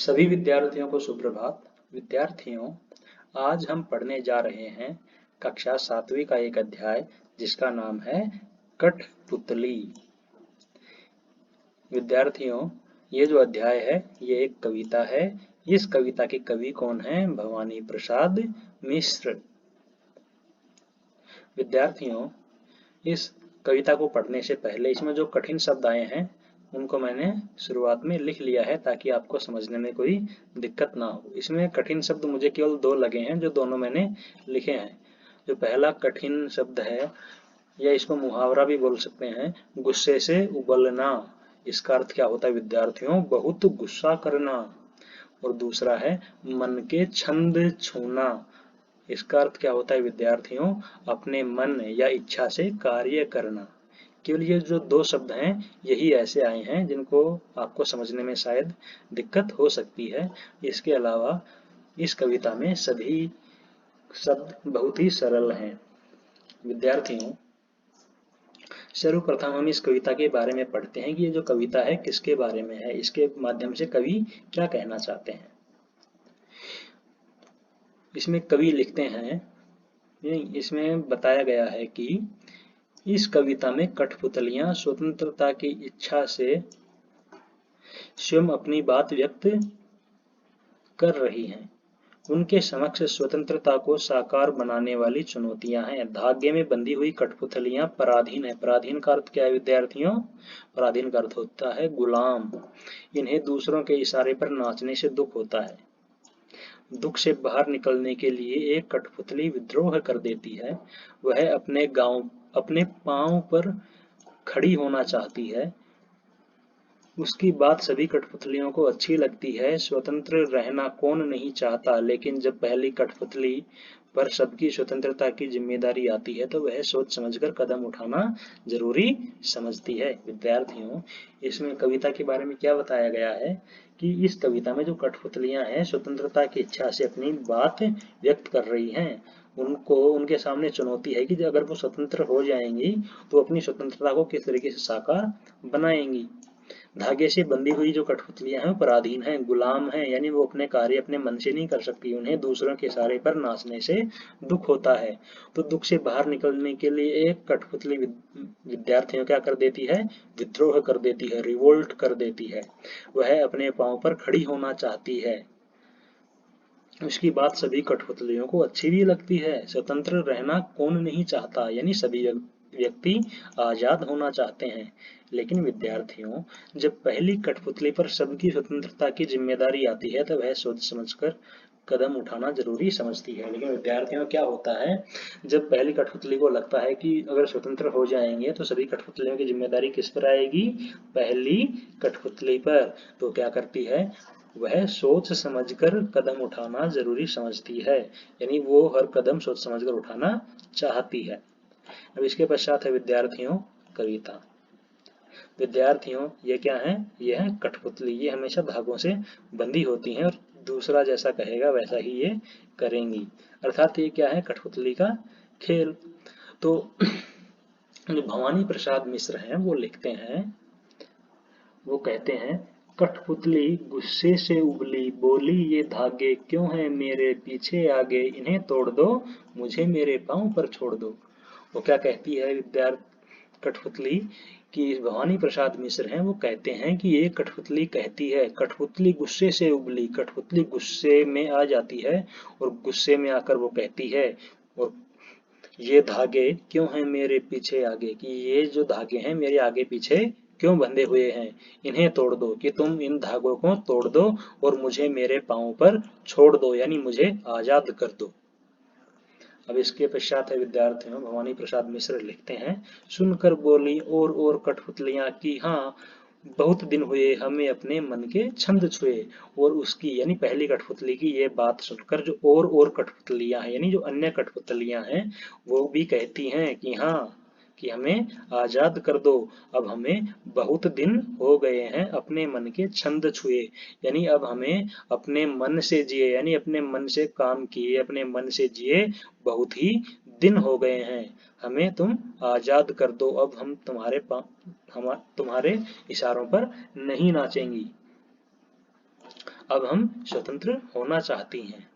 सभी विद्यार्थियों को सुप्रभात। विद्यार्थियों, आज हम पढ़ने जा रहे हैं कक्षा 7वीं का एक अध्याय जिसका नाम है कठपुतली। विद्यार्थियों, ये जो अध्याय है ये एक कविता है। इस कविता के कवि कौन है? भवानी प्रसाद मिश्र। विद्यार्थियों, इस कविता को पढ़ने से पहले इसमें जो कठिन शब्द आए हैं उनको मैंने शुरुआत में लिख लिया है ताकि आपको समझने में कोई दिक्कत ना हो। इसमें कठिन शब्द मुझे केवल 2 लगे हैं जो दोनों मैंने लिखे हैं। जो पहला कठिन शब्द है या इसको मुहावरा भी बोल सकते हैं, गुस्से से उबलना। इसका अर्थ क्या होता है विद्यार्थियों? बहुत गुस्सा करना। और दूसरा है मन के छंद छूना। इसका अर्थ क्या होता है विद्यार्थियों? अपने मन या इच्छा से कार्य करना। केवल ये जो 2 शब्द हैं यही ऐसे आए हैं जिनको आपको समझने में शायद दिक्कत हो सकती है। इसके अलावा इस कविता में सभी शब्द बहुत ही सरल हैं। विद्यार्थियों, सर्वप्रथम हम इस कविता के बारे में पढ़ते हैं कि ये जो कविता है किसके बारे में है, इसके माध्यम से कवि क्या कहना चाहते हैं। इसमें कवि लिखते हैं, इसमें बताया गया है कि इस कविता में कठपुतलियां स्वतंत्रता की इच्छा से स्वयं अपनी बात व्यक्त कर रही हैं। उनके समक्ष स्वतंत्रता को साकार बनाने वाली चुनौतियां हैं। धागे में बंधी हुई कठपुतलियां पराधीन है। पराधीन का अर्थ क्या है विद्यार्थियों? पराधीन का अर्थ होता है गुलाम। इन्हें दूसरों के इशारे पर नाचने से दुख होता है। दुख से बाहर निकलने के लिए एक कठपुतली विद्रोह कर देती है। वह अपने पांव पर खड़ी होना चाहती है। उसकी बात सभी कठपुतलियों को अच्छी लगती है। स्वतंत्र रहना कौन नहीं चाहता, लेकिन जब पहली कठपुतली पर सबकी स्वतंत्रता की जिम्मेदारी आती है तो वह सोच समझकर कदम उठाना जरूरी समझती है। विद्यार्थियों, इसमें कविता के बारे में क्या बताया गया है कि इस कविता में जो कठपुतलियां हैं स्वतंत्रता की इच्छा से अपनी बात व्यक्त कर रही हैं। उनको उनके सामने चुनौती है कि अगर वो स्वतंत्र हो जाएंगी तो अपनी स्वतंत्रता को किस तरीके से साकार बनाएंगी। धागे से बंधी हुई जो कठपुतलियां हैं पराधीन हैं, गुलाम हैं, यानी वो अपने कार्य अपने मन से नहीं कर सकती। उन्हें दूसरों के इशारे पर नाचने से दुख होता है। तो दुख से बाहर निकलने के लिए एक कठपुतली विद्यार्थियों क्या कर देती है? विद्रोह कर देती है, रिवोल्ट कर देती है। वह अपने पांव पर खड़ी होना चाहती है। उसकी बात सभी कठपुतलियों को अच्छी भी लगती है। स्वतंत्र रहना कौन नहीं चाहता, यानी सभी व्यक्ति आजाद होना चाहते हैं। लेकिन विद्यार्थियों, जब पहली कठपुतली पर सबकी स्वतंत्रता की जिम्मेदारी आती है तो वह सोच समझकर कदम उठाना जरूरी समझती है। लेकिन विद्यार्थियों क्या होता है, जब पहली कठपुतली को लगता है कि अगर स्वतंत्र हो जाएंगे तो सभी कठपुतलियों की जिम्मेदारी किस पर आएगी? पहली कठपुतली पर। तो क्या करती है? वह सोच समझकर कदम उठाना जरूरी समझती है, यानी वो हर कदम सोच समझकर उठाना चाहती है। अब इसके पश्चात है विद्यार्थियों कविता। विद्यार्थियों, ये क्या है? ये है कठपुतली। ये हमेशा धागों से बंधी होती हैं और दूसरा जैसा कहेगा वैसा ही ये करेंगी। अर्थात ये क्या है? कठपुतली का खेल। तो जो भवानी प्रसाद मिश्र हैं वो लिखते हैं, वो कहते हैं, कठपुतली गुस्से से उबली, बोली ये धागे क्यों हैं मेरे पीछे आगे, इन्हें तोड़ दो, मुझे मेरे पांव पर छोड़ दो। वो क्या कहती है कठपुतली कि भवानी प्रसाद मिश्र हैं वो कहते हैं कि ये कठपुतली कहती है, कठपुतली गुस्से से उबली, कठपुतली गुस्से में आ जाती है और गुस्से में आकर वो कहती है, और ये धागे क्यों हैं मेरे पीछे आगे, कि ये जो धागे हैं मेरे आगे पीछे क्यों बंधे हुए हैं, इन्हें तोड़ दो, कि तुम इन धागों को तोड़ दो और मुझे मेरे पांव पर छोड़ दो, यानी मुझे आजाद कर दो। अब इसके पश्चात है विद्यार्थियों भवानी प्रसाद मिश्र लिखते हैं, सुनकर बोली और कठपुतलियां की हाँ, बहुत दिन हुए हमें अपने मन के छंद छुए। और उसकी यानी पहली कठपुतली की ये बात सुनकर जो और कठपुतलियां हैं, यानी जो अन्य कठपुतलियां हैं, वो भी कहती हैं कि हाँ, कि हमें आजाद कर दो। अब हमें बहुत दिन हो गए हैं अपने मन के छंद छुए, यानी अब हमें अपने मन से जिए, यानी अपने मन से काम किए, अपने मन से जिए बहुत ही दिन हो गए हैं, हमें तुम आजाद कर दो। अब हम तुम्हारे इशारों पर नहीं नाचेंगी। अब हम स्वतंत्र होना चाहती हैं।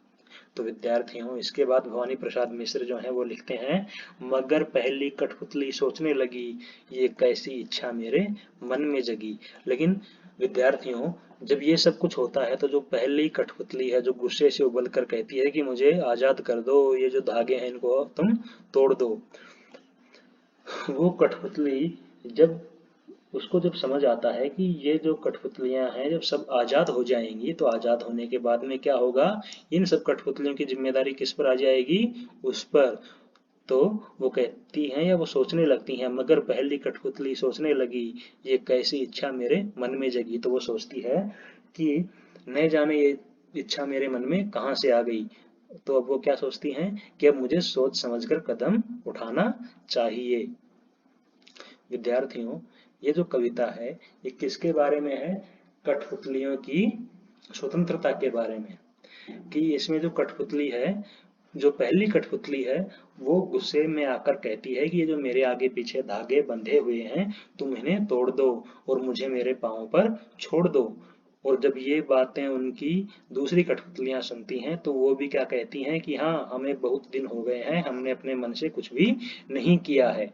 तो विद्यार्थियों, इसके बाद भवानी प्रसाद मिश्र जो हैं वो लिखते हैं, मगर पहली कठपुतली सोचने लगी, ये कैसी इच्छा मेरे मन में जगी। लेकिन विद्यार्थियों, जब ये सब कुछ होता है तो जो पहली कठपुतली है, जो गुस्से से उबल कर कहती है कि मुझे आजाद कर दो, ये जो धागे हैं इनको तुम तोड़ दो, वो कठपुतली जब उसको जब समझ आता है कि ये जो कठपुतलियां हैं जब सब आजाद हो जाएंगी, तो आजाद होने के बाद में क्या होगा, इन सब कठपुतलियों की जिम्मेदारी किस पर आ जाएगी, उस पर। तो वो कहती हैं या वो सोचने लगती हैं, मगर पहली कठपुतली सोचने लगी, ये कैसी इच्छा मेरे मन में जगी। तो वो सोचती है कि न जाने ये इच्छा मेरे मन में कहाँ से आ गई। तो अब वो क्या सोचती हैं कि अब मुझे सोच समझकर कदम उठाना चाहिए। विद्यार्थियों, ये जो कविता है ये किसके बारे में है, कठपुतलियों की स्वतंत्रता के बारे में। कि इसमें जो कठपुतली है, जो पहली कठपुतली है, वो गुस्से में आकर कहती है कि ये जो मेरे आगे पीछे धागे बंधे हुए हैं तुम इन्हें तोड़ दो और मुझे मेरे पांव पर छोड़ दो। और जब ये बातें उनकी दूसरी कठपुतलियां सुनती हैं तो वो भी क्या कहती हैं कि हाँ, हमें बहुत दिन हो गए हैं, हमने अपने मन से कुछ भी नहीं किया है।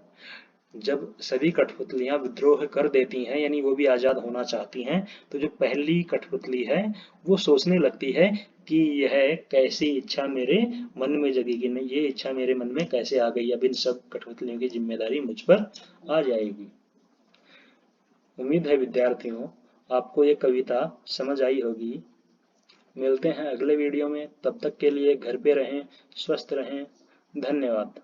जब सभी कठपुतलियां विद्रोह कर देती हैं, यानी वो भी आजाद होना चाहती हैं, तो जो पहली कठपुतली है वो सोचने लगती है कि यह कैसी इच्छा मेरे मन में जगी, कि नहीं ये इच्छा मेरे मन में कैसे आ गई, अब इन सब कठपुतलियों की जिम्मेदारी मुझ पर आ जाएगी। उम्मीद है विद्यार्थियों आपको ये कविता समझ आई होगी। मिलते हैं अगले वीडियो में, तब तक के लिए घर पे रहें, स्वस्थ रहें। धन्यवाद।